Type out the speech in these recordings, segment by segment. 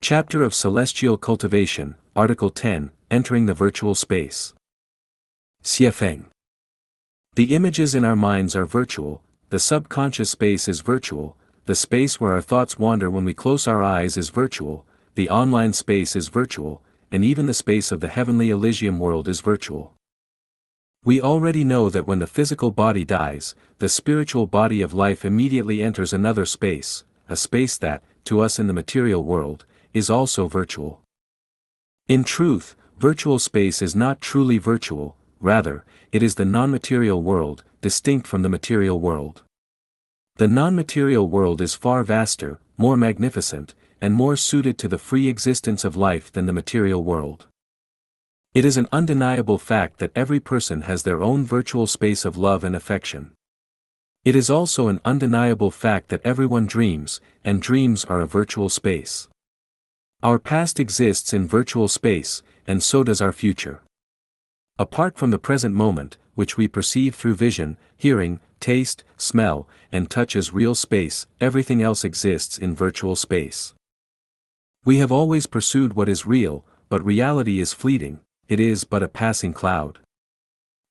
Chapter of Celestial Cultivation, Article 10, Entering the Virtual Space. Xiefeng. The images in our minds are virtual, the subconscious space is virtual, the space where our thoughts wander when we close our eyes is virtual, the online space is virtual, and even the space of the heavenly Elysium world is virtual. We already know that when the physical body dies, the spiritual body of life immediately enters another space, a space that, to us in the material world, is also virtual. In truth, virtual space is not truly virtual, rather, it is the non-material world, distinct from the material world. The non-material world is far vaster, more magnificent, and more suited to the free existence of life than the material world. It is an undeniable fact that every person has their own virtual space of love and affection. It is also an undeniable fact that everyone dreams, and dreams are a virtual space. Our past exists in virtual space, and so does our future. Apart from the present moment, which we perceive through vision, hearing, taste, smell, and touch as real space, everything else exists in virtual space. We have always pursued what is real, but reality is fleeting, it is but a passing cloud.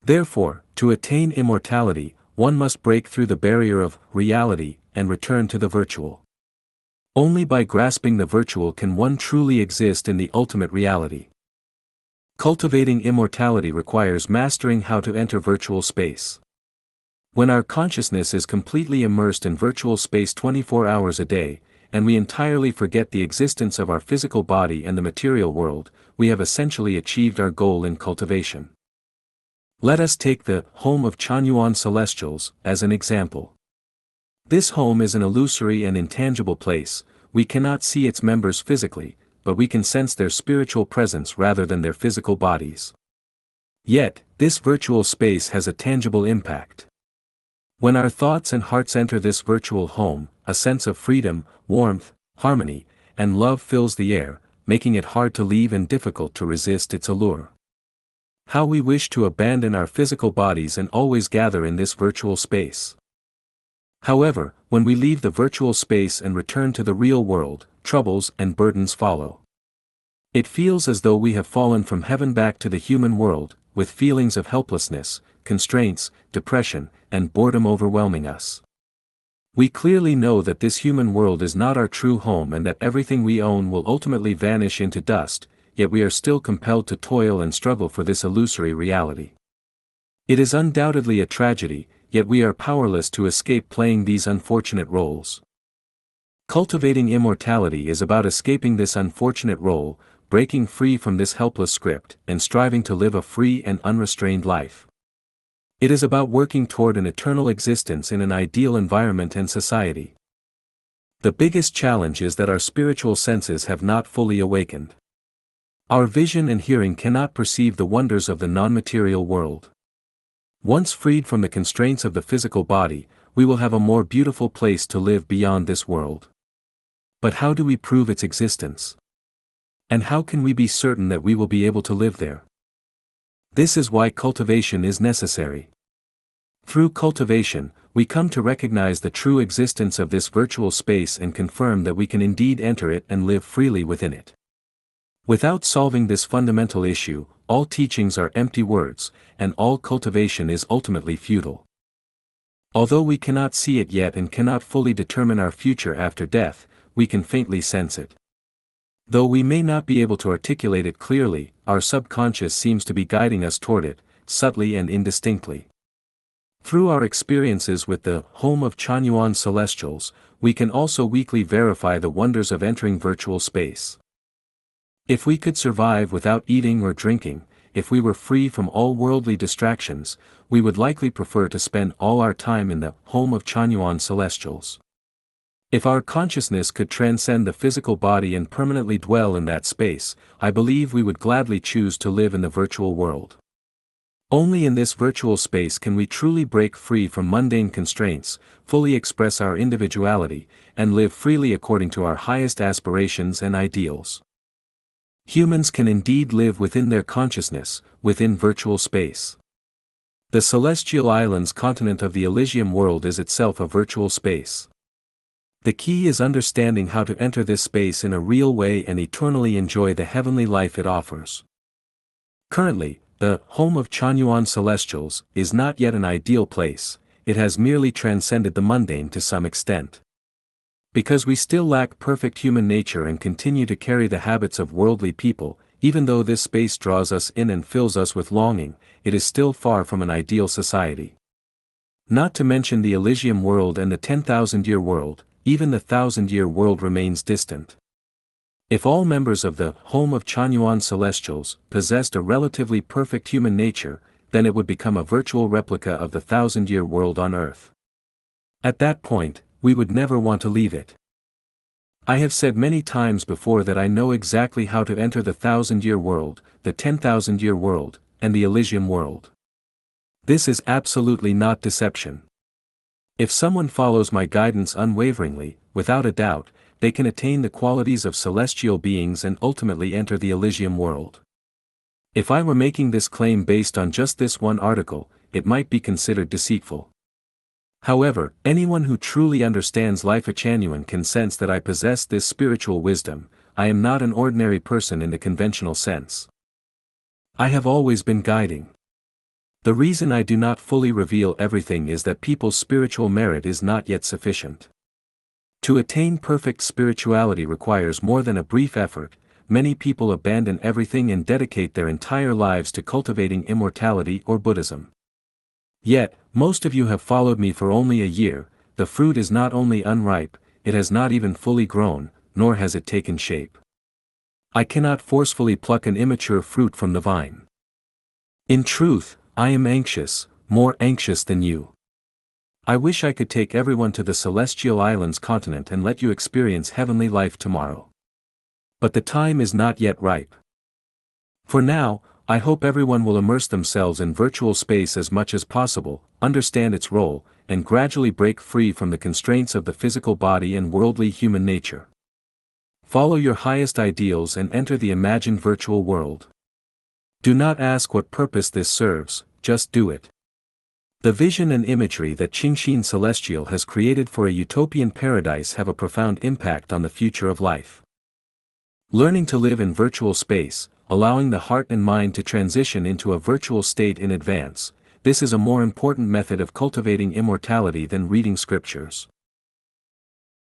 Therefore, to attain immortality, one must break through the barrier of reality and return to the virtual. Only by grasping the virtual can one truly exist in the ultimate reality. Cultivating immortality requires mastering how to enter virtual space. When our consciousness is completely immersed in virtual space 24 hours a day, and we entirely forget the existence of our physical body and the material world, we have essentially achieved our goal in cultivation. Let us take the home of Chanyuan celestials as an example. This home is an illusory and intangible place, we cannot see its members physically, but we can sense their spiritual presence rather than their physical bodies. Yet, this virtual space has a tangible impact. When our thoughts and hearts enter this virtual home, a sense of freedom, warmth, harmony, and love fills the air, making it hard to leave and difficult to resist its allure. How we wish to abandon our physical bodies and always gather in this virtual space. However, when we leave the virtual space and return to the real world, troubles and burdens follow. It feels as though we have fallen from heaven back to the human world, with feelings of helplessness, constraints, depression, and boredom overwhelming us. We clearly know that this human world is not our true home and that everything we own will ultimately vanish into dust, yet we are still compelled to toil and struggle for this illusory reality. It is undoubtedly a tragedy, yet we are powerless to escape playing these unfortunate roles. Cultivating immortality is about escaping this unfortunate role, breaking free from this helpless script, and striving to live a free and unrestrained life. It is about working toward an eternal existence in an ideal environment and society. The biggest challenge is that our spiritual senses have not fully awakened. Our vision and hearing cannot perceive the wonders of the non-material world. Once freed from the constraints of the physical body, we will have a more beautiful place to live beyond this world. But how do we prove its existence? And how can we be certain that we will be able to live there? This is why cultivation is necessary. Through cultivation, we come to recognize the true existence of this virtual space and confirm that we can indeed enter it and live freely within it. Without solving this fundamental issue, all teachings are empty words, and all cultivation is ultimately futile. Although we cannot see it yet and cannot fully determine our future after death, we can faintly sense it. Though we may not be able to articulate it clearly, our subconscious seems to be guiding us toward it, subtly and indistinctly. Through our experiences with the home of Chanyuan celestials, we can also weakly verify the wonders of entering virtual space. If we could survive without eating or drinking, if we were free from all worldly distractions, we would likely prefer to spend all our time in the home of Chanyuan celestials. If our consciousness could transcend the physical body and permanently dwell in that space, I believe we would gladly choose to live in the virtual world. Only in this virtual space can we truly break free from mundane constraints, fully express our individuality, and live freely according to our highest aspirations and ideals. Humans can indeed live within their consciousness, within virtual space. The celestial islands continent of the Elysium world is itself a virtual space. The key is understanding how to enter this space in a real way and eternally enjoy the heavenly life it offers. Currently, the home of Chanyuan celestials is not yet an ideal place, it has merely transcended the mundane to some extent. Because we still lack perfect human nature and continue to carry the habits of worldly people, even though this space draws us in and fills us with longing, it is still far from an ideal society. Not to mention the Elysium world and the 10,000-year world, even the 1,000-year world remains distant. If all members of the home of Chanyuan celestials possessed a relatively perfect human nature, then it would become a virtual replica of the 1,000-year world on Earth. At that point, we would never want to leave it. I have said many times before that I know exactly how to enter the 1,000-year world, the 10,000-year world, and the Elysium world. This is absolutely not deception. If someone follows my guidance unwaveringly, without a doubt, they can attain the qualities of celestial beings and ultimately enter the Elysium world. If I were making this claim based on just this one article, it might be considered deceitful. However, anyone who truly understands Lifechanyuan can sense that I possess this spiritual wisdom. I am not an ordinary person in the conventional sense. I have always been guiding. The reason I do not fully reveal everything is that people's spiritual merit is not yet sufficient. To attain perfect spirituality requires more than a brief effort. Many people abandon everything and dedicate their entire lives to cultivating immortality or Buddhism. Yet, most of you have followed me for only a year. The fruit is not only unripe, it has not even fully grown, nor has it taken shape. I cannot forcefully pluck an immature fruit from the vine. In truth, I am anxious, more anxious than you. I wish I could take everyone to the Celestial Islands continent and let you experience heavenly life tomorrow. But the time is not yet ripe. For now, I hope everyone will immerse themselves in virtual space as much as possible, understand its role, and gradually break free from the constraints of the physical body and worldly human nature. Follow your highest ideals and enter the imagined virtual world. Do not ask what purpose this serves, just do it. The vision and imagery that Qingshin Celestial has created for a utopian paradise have a profound impact on the future of life. Learning to live in virtual space, allowing the heart and mind to transition into a virtual state in advance, this is a more important method of cultivating immortality than reading scriptures.